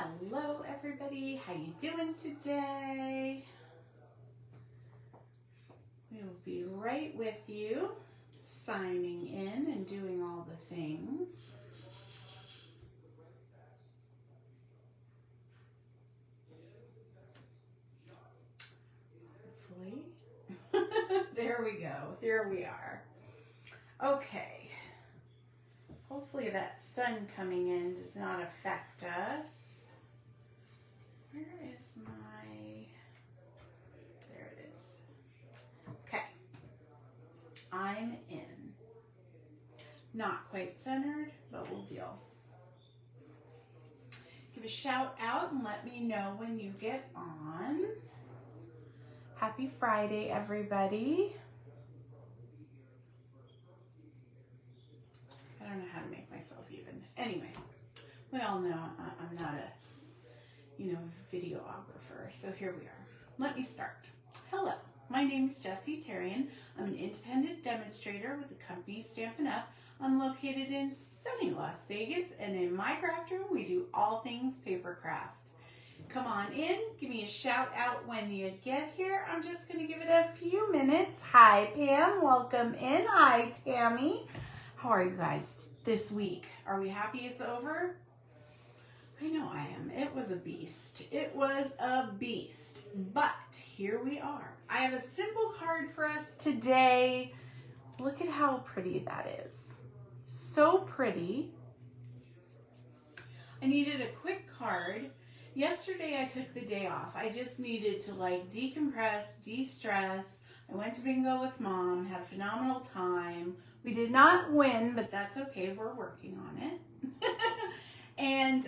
Hello everybody, how you doing today? We will be right with you, signing in and doing all the things. Hopefully. There we go, here we are. Okay, hopefully that sun coming in does not affect us. Where is my, there it is. Okay, I'm in. Not quite centered, but we'll deal. Give a shout out and let me know when you get on. Happy Friday, everybody. I don't know how to make myself even. Anyway, we all know I'm not a videographer, so here we are. Let me start. Hello, my name is Jessie Terrian. I'm an independent demonstrator with the company Stampin' Up. I'm located in sunny Las Vegas, and in my craft room, we do all things paper craft. Come on in, give me a shout out when you get here. I'm just gonna give it a few minutes. Hi, Pam, welcome in. Hi, Tammy. How are you guys this week? Are we happy it's over? I know I am. It was a beast. It was a beast. But here we are. I have a simple card for us today. Look at how pretty that is. So pretty. I needed a quick card. Yesterday I took the day off. I just needed to decompress, de-stress. I went to bingo with Mom, had a phenomenal time. We did not win, but that's okay. We're working on it. And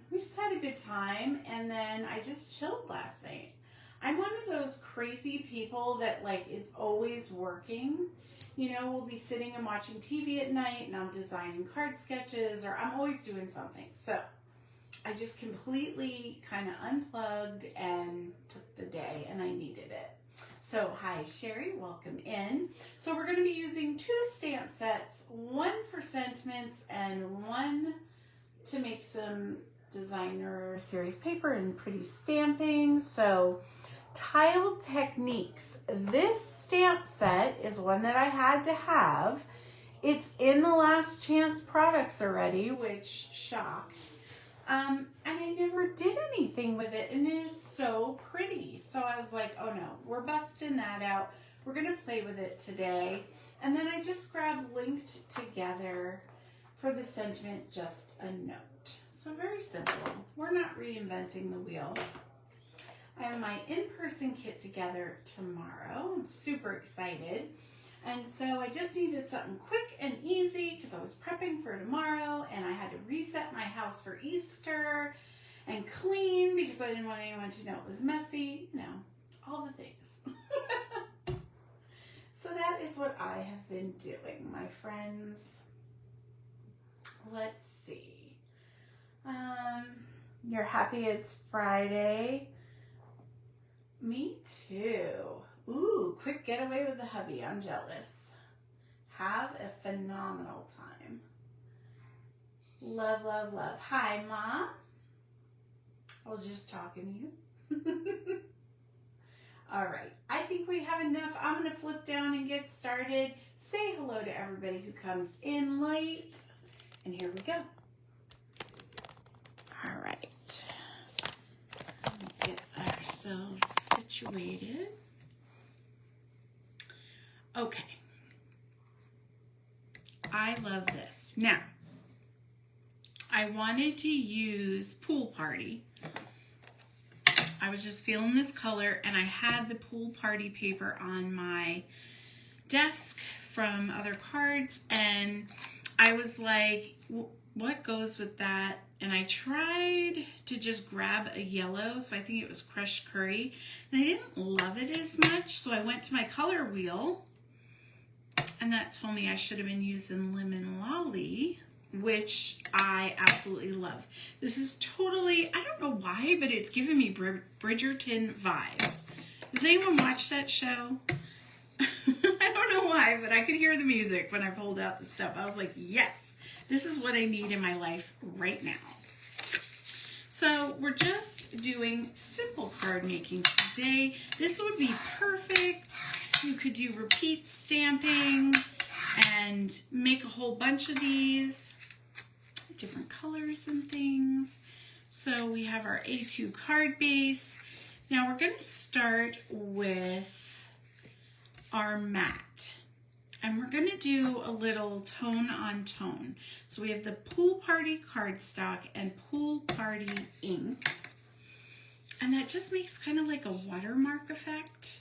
we just had a good time, and then I just chilled last night. I'm one of those crazy people that is always working. You know, we'll be sitting and watching TV at night, and I'm designing card sketches, or I'm always doing something. So I just completely kind of unplugged and took the day, and I needed it. So hi Sherry, welcome in. So we're going to be using 2 stamp sets, one for sentiments and one to make some designer series paper and pretty stamping. So Tiled Techniques. This stamp set is one that I had to have. It's in the last chance products already, which shocked. And I never did anything with it, and it is so pretty. So I was like, oh no, we're busting that out. We're gonna play with it today. And then I just grabbed Linked Together for the sentiment, just a note. So very simple. We're not reinventing the wheel. I have my in-person kit together tomorrow. I'm super excited. And so I just needed something quick and easy because I was prepping for tomorrow, and I had to reset my house for Easter and clean because I didn't want anyone to know it was messy. You know, all the things. So that is what I have been doing, my friends. Let's see. You're happy it's Friday? Me too. Ooh, quick getaway with the hubby. I'm jealous. Have a phenomenal time. Love, love, love. Hi, Mom. I was just talking to you. All right. I think we have enough. I'm going to flip down and get started. Say hello to everybody who comes in late. And here we go. All right. Get ourselves situated. Okay. I love this. Now, I wanted to use Pool Party. I was just feeling this color, and I had the Pool Party paper on my desk from other cards, and I was like, what goes with that? And I tried to just grab a yellow, so I think it was Crushed Curry, and I didn't love it as much, so I went to my color wheel, and that told me I should have been using Lemon Lolly, which I absolutely love. This is totally, I don't know why, but it's giving me Bridgerton vibes. Does anyone watch that show? I don't know why, but I could hear the music when I pulled out the stuff. I was like, yes, this is what I need in my life right now. So So we're just doing simple card making today. This would be perfect. You could do repeat stamping and make a whole bunch of these, different colors and things. So we have our A2 card base. Now we're going to start with our mat. And we're going to do a little tone on tone. So we have the Pool Party cardstock and Pool Party ink. And that just makes kind of like a watermark effect,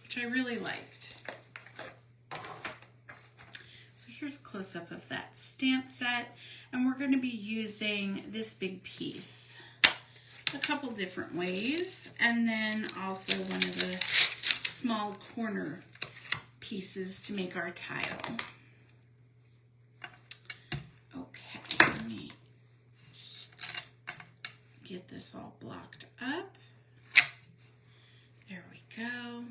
which I really liked. So here's a close-up of that stamp set. And we're going to be using this big piece a couple different ways. And then also one of the small corner pieces to make our tile. Okay, let me get this all blocked up. There we go.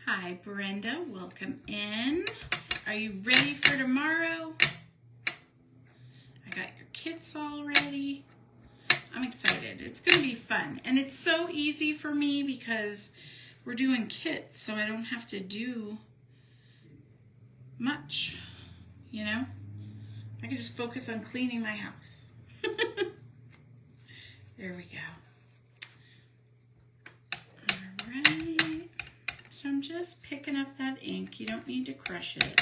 Hi, Brenda. Welcome in. Are you ready for tomorrow? I got your kits all ready. I'm excited. It's going to be fun. And it's so easy for me because we're doing kits, so I don't have to do much, you know? I can just focus on cleaning my house. There we go. All right. So I'm just picking up that ink. You don't need to crush it.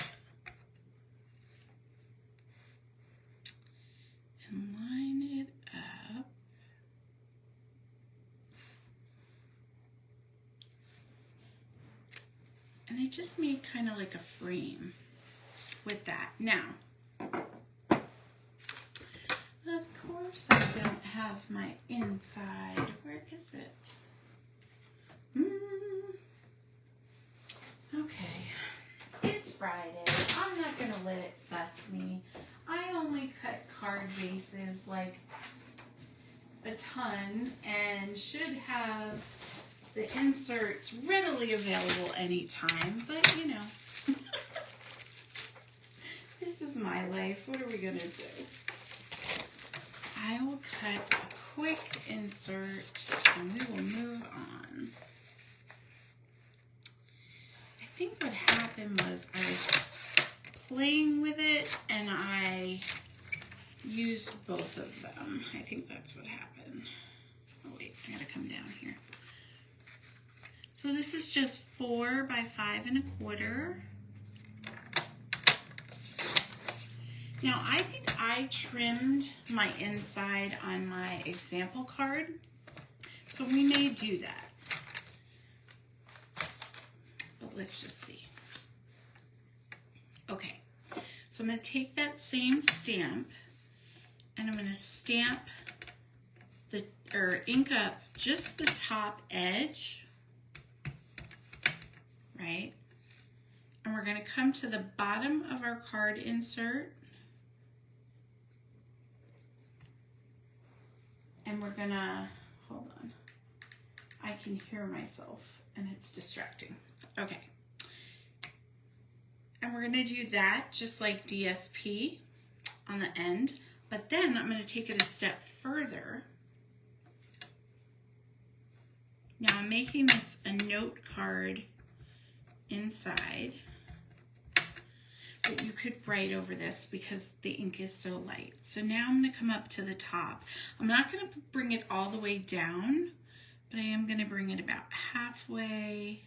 And line it up. And I just made kind of like a frame with that. Now, of course I don't have my inside. Where is it? Okay, it's Friday. I'm not gonna let it fuss me. I only cut card bases like a ton and should have the inserts readily available anytime, but you know, this is my life. What are we gonna do? I will cut a quick insert and we will move on. I think what happened was I was playing with it and I used both of them. I think that's what happened. Oh wait, I gotta come down here. So this is just 4 by 5 1/4. Now I think I trimmed my inside on my example card, so we may do that. But let's just see. Okay, so I'm going to take that same stamp and I'm going to stamp or ink up just the top edge, right? And we're going to come to the bottom of our card insert and we're going to, hold on, I can hear myself and it's distracting. Okay. And we're going to do that just like DSP on the end, but then I'm going to take it a step further. Now I'm making this a note card inside, but you could write over this because the ink is so light. So now I'm going to come up to the top. I'm not going to bring it all the way down, but I am going to bring it about halfway.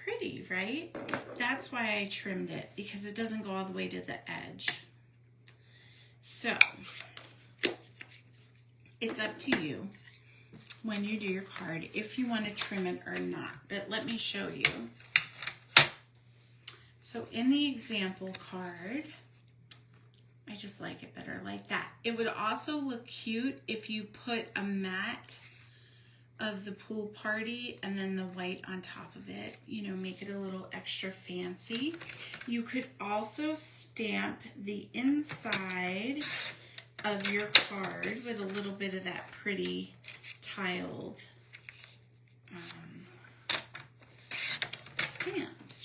Pretty, right? That's why I trimmed it, because it doesn't go all the way to the edge. So it's up to you when you do your card if you want to trim it or not, but let me show you. So in the example card, I just like it better like that. It would also look cute if you put a mat of the pool party and then the white on top of it, you know, make it a little extra fancy. You could also stamp the inside of your card with a little bit of that pretty tiled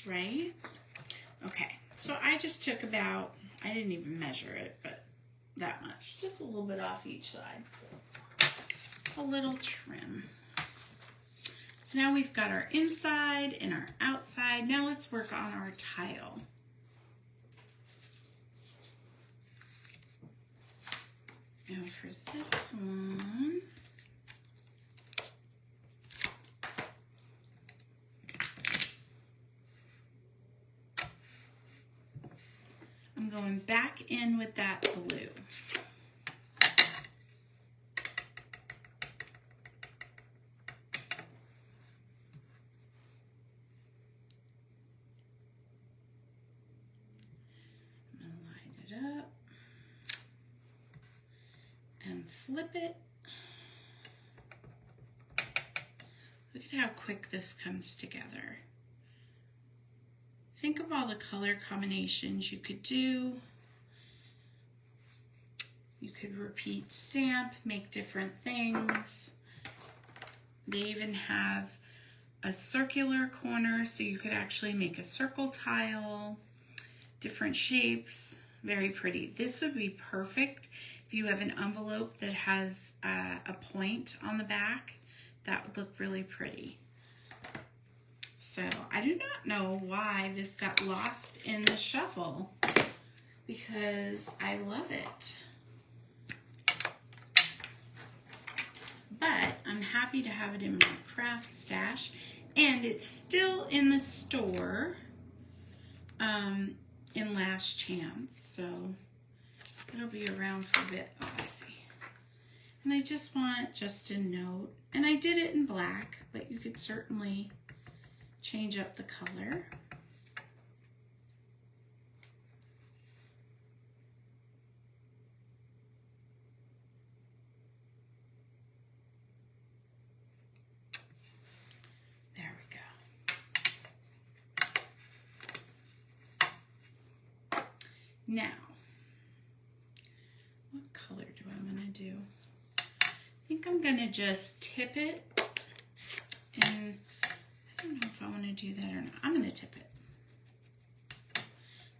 nice, right? Okay, so I just took about, I didn't even measure it, but that much. Just a little bit off each side. A little trim. So now we've got our inside and our outside. Now let's work on our tile. Now for this one, I'm going back in with that blue. I'm going to line it up and flip it. Look at how quick this comes together. Think of all the color combinations you could do. You could repeat stamp, make different things. They even have a circular corner, so you could actually make a circle tile, different shapes, very pretty. This would be perfect if you have an envelope that has a point on the back. That would look really pretty. So I do not know why this got lost in the shuffle, because I love it. But I'm happy to have it in my craft stash, and it's still in the store in Last Chance, so it'll be around for a bit. Oh, I see. And I just want just a note, and I did it in black, but you could certainly change up the color. There we go. Now, what color do I want to do? I think I'm going to just tip it, and I don't know if I want to do that or not. I'm going to tip it.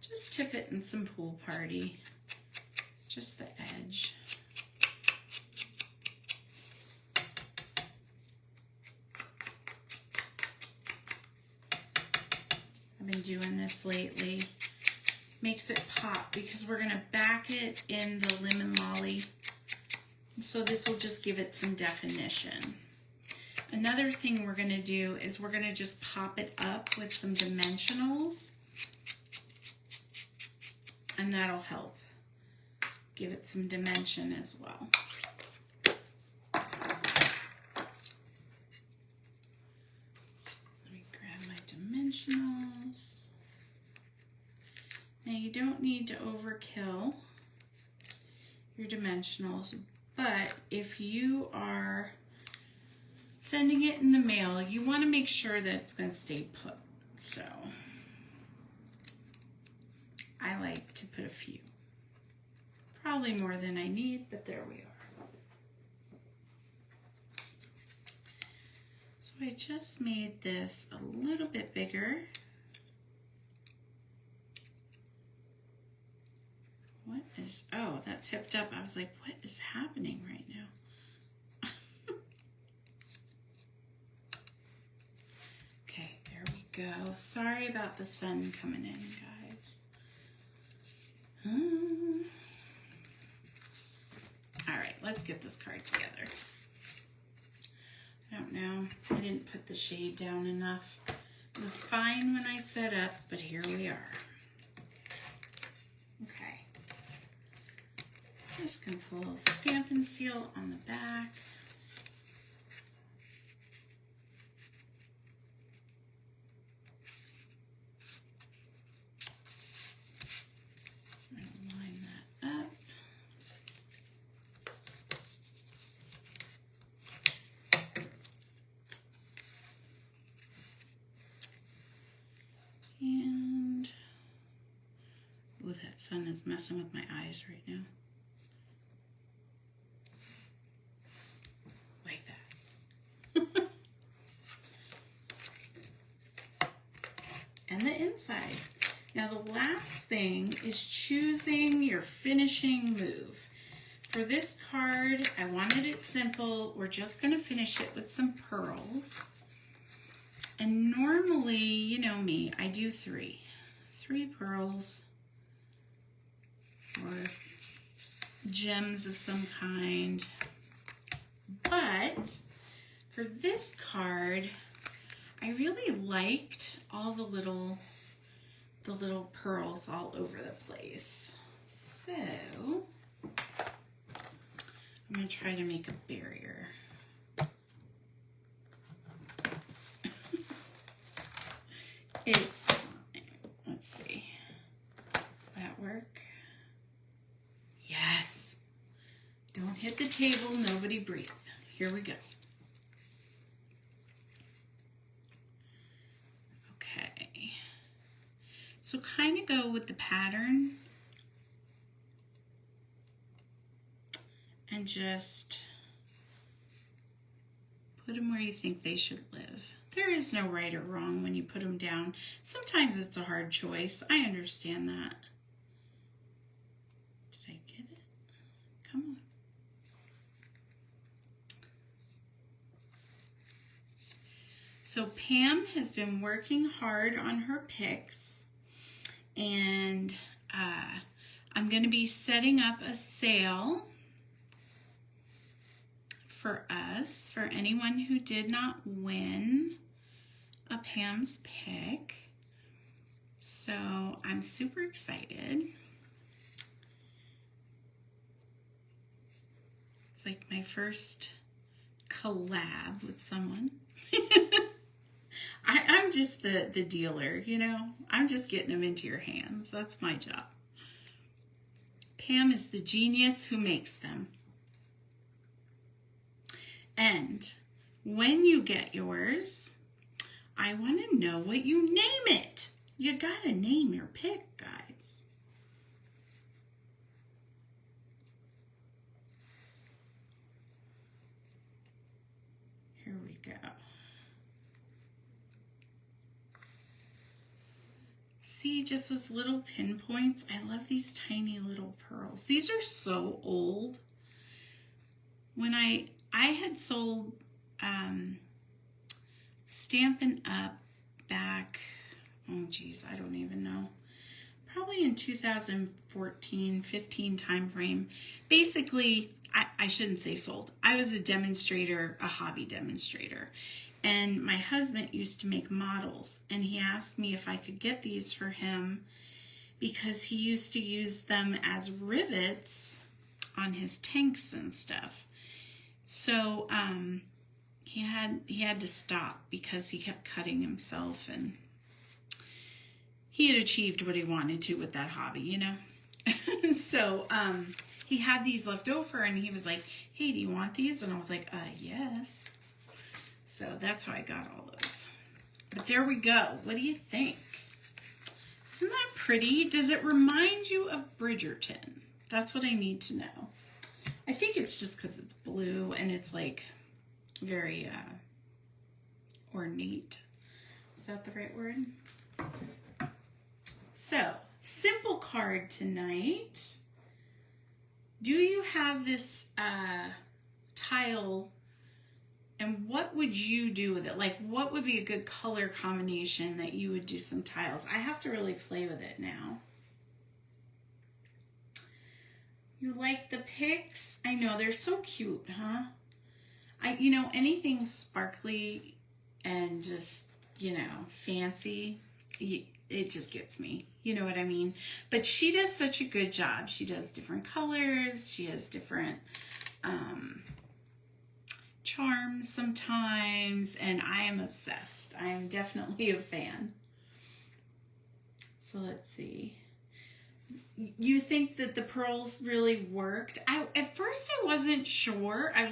Just tip it in some Pool Party. Just the edge. I've been doing this lately. Makes it pop because we're going to back it in the Lemon Lolly. So this will just give it some definition. Another thing we're going to do is we're going to just pop it up with some dimensionals, and that'll help give it some dimension as well. Let me grab my dimensionals. Now you don't need to overkill your dimensionals, but if you are sending it in the mail, you want to make sure that it's going to stay put. So I like to put a few. Probably more than I need, but there we are. So I just made this a little bit bigger. What is, oh, that tipped up. I was like, what is happening right now? Okay, there we go. Sorry about the sun coming in, guys. All right, let's get this card together. I don't know. I didn't put the shade down enough. It was fine when I set up, but here we are. Okay. I'm just going to pull a little Stampin' Seal on the back. Line that up. And, oh, that sun is messing with my eyes right now. Like that. and the inside. Now the last thing is choosing your finishing move. For this card, I wanted it simple. We're just going to finish it with some pearls. And normally, you know me, I do three pearls or gems of some kind. But for this card, I really liked all the little pearls all over the place. So I'm going to try to make a barrier. It's fine. Let's see. Will that work? Yes. Don't hit the table. Nobody breathe. Here we go. Okay. So kind of go with the pattern and just put them where you think they should live. There is no right or wrong when you put them down. Sometimes it's a hard choice. I understand that. Did I get it? Come on. So Pam has been working hard on her picks, and I'm going to be setting up a sale for us, for anyone who did not win a Pam's pick. So I'm super excited. It's like my first collab with someone. I'm just the dealer, you know. I'm just getting them into your hands. That's my job. Pam is the genius who makes them. And when you get yours, I want to know what you name it. You gotta name your pick, guys. Here we go. See, just those little pinpoints. I love these tiny little pearls. These are so old. When I had sold Stampin' Up back, oh geez, I don't even know, probably in 2014, 15 time frame. Basically, I shouldn't say sold. I was a demonstrator, a hobby demonstrator. And my husband used to make models, and he asked me if I could get these for him because he used to use them as rivets on his tanks and stuff. So he had to stop because he kept cutting himself, and he had achieved what he wanted to with that hobby, you know. So he had these left over, and he was like, "Hey, do you want these?" And I was like, "Yes." So that's how I got all those. But there we go. What do you think? Isn't that pretty? Does it remind you of Bridgerton? That's what I need to know. I think it's just because it's blue and it's like very ornate. Is that the right word? So, simple card tonight. Do you have this tile, and what would you do with it? Like, what would be a good color combination that you would do some tiles? I have to really play with it now. You like the picks? I know, they're so cute, huh? You know, anything sparkly and just, you know, fancy, it just gets me. You know what I mean? But she does such a good job. She does different colors. She has different charms sometimes, and I am obsessed. I am definitely a fan. So let's see. You think that the pearls really worked? At first I wasn't sure. I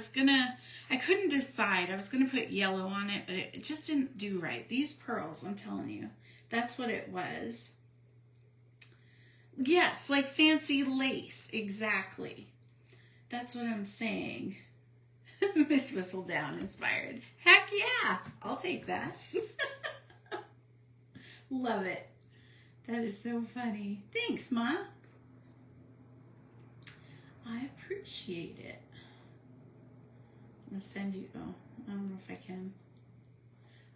couldn't decide. I was gonna put yellow on it, but it just didn't do right. These pearls, I'm telling you, that's what it was. Yes, like fancy lace, exactly. That's what I'm saying. Miss Whistledown inspired. Heck yeah, I'll take that. Love it. That is so funny. Thanks, Ma. I appreciate it. I'm going to send you, oh, I don't know if I can.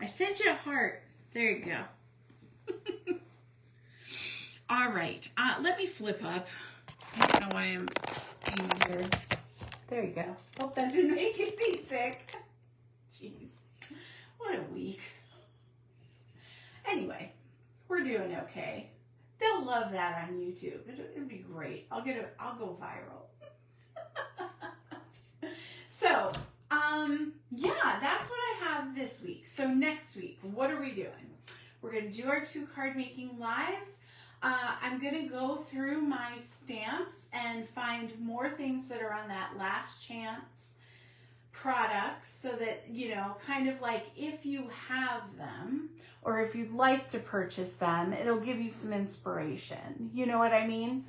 I sent you a heart. There you go. All right. Let me flip up. I don't know why I'm being weird. There you go. Hope that didn't make you seasick. Jeez. What a week. Anyway, we're doing okay. They'll love that on YouTube. It'll be great. I'll go viral. So, yeah, that's what I have this week. So next week, what are we doing? We're going to do our 2 card making lives. I'm going to go through my stamps and find more things that are on that last chance products so that, you know, kind of like if you have them or if you'd like to purchase them, it'll give you some inspiration. You know what I mean?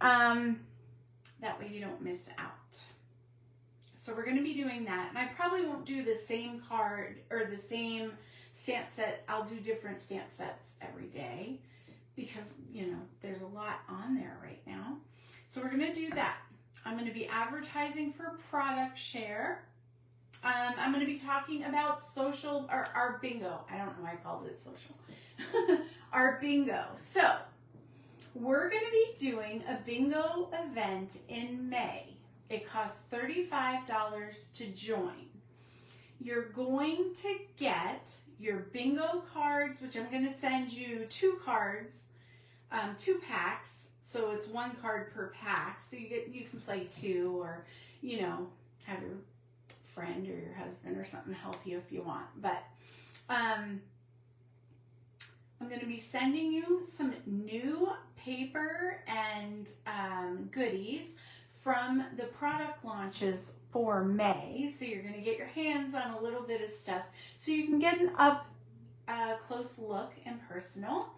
That way you don't miss out. So we're going to be doing that. And I probably won't do the same card or the same stamp set. I'll do different stamp sets every day because, you know, there's a lot on there right now. So we're going to do that. I'm going to be advertising for product share. I'm going to be talking about social, or our bingo. I don't know why I called it social. Our bingo. So we're going to be doing a bingo event in May. It costs $35 to join. You're going to get your bingo cards, which I'm going to send you 2 cards, 2 packs. So it's 1 card per pack. So you can play 2 or, you know, have your friend or your husband or something help you if you want. But I'm going to be sending you some new paper and goodies from the product launches for May. So you're going to get your hands on a little bit of stuff so you can get an up close look and personal.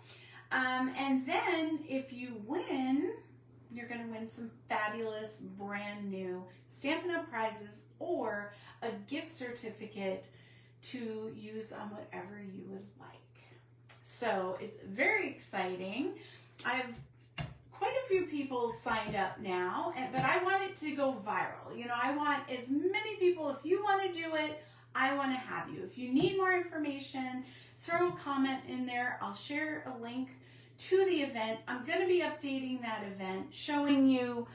And then if you win, you're going to win some fabulous brand new Stampin' Up! Prizes or a gift certificate to use on whatever you would like. So it's very exciting. I've quite a few people signed up now, but I want it to go viral. You know, I want as many people, if you want to do it, I want to have you. If you need more information, throw a comment in there. I'll share a link to the event. I'm going to be updating that event, showing you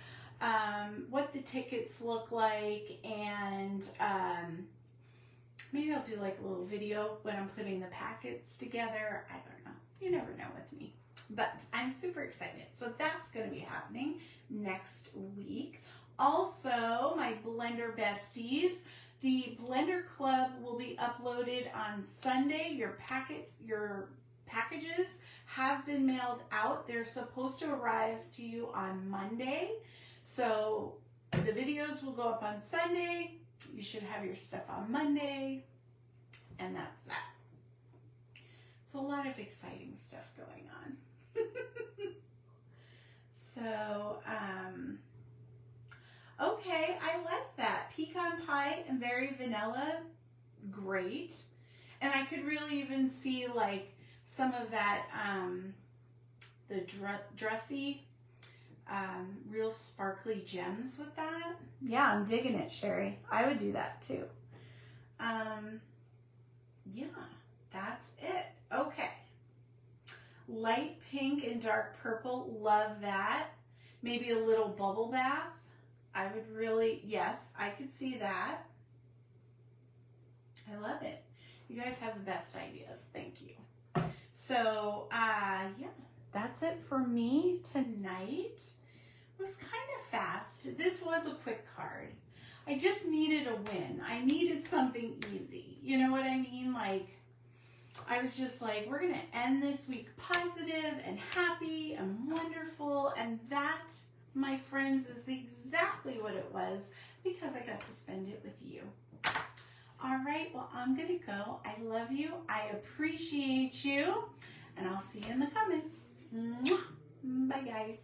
what the tickets look like, and maybe I'll do like a little video when I'm putting the packets together. I don't know. You never know with me. But I'm super excited. So that's going to be happening next week. Also, my Blender Besties. The Blender Club will be uploaded on Sunday. Your packages have been mailed out. They're supposed to arrive to you on Monday. So the videos will go up on Sunday. You should have your stuff on Monday. And that's that. So a lot of exciting stuff going on. So, okay, I like that. Pecan pie and very vanilla, great. And I could really even see like some of that, the dressy, real sparkly gems with that. Yeah, I'm digging it, Sherry. I would do that too. Yeah, that's it. Okay. Light pink and dark purple, love that. Maybe a little bubble bath. I would really, yes, I could see that. I love it. You guys have the best ideas. Thank you. So, yeah, that's it for me tonight. It was kind of fast. This was a quick card. I just needed a win. I needed something easy. You know what I mean? Like, I was just like, we're going to end this week positive and happy and wonderful. And that, my friends, is exactly what it was because I got to spend it with you. All right, well, I'm going to go. I love you. I appreciate you. And I'll see you in the comments. Mwah. Bye, guys.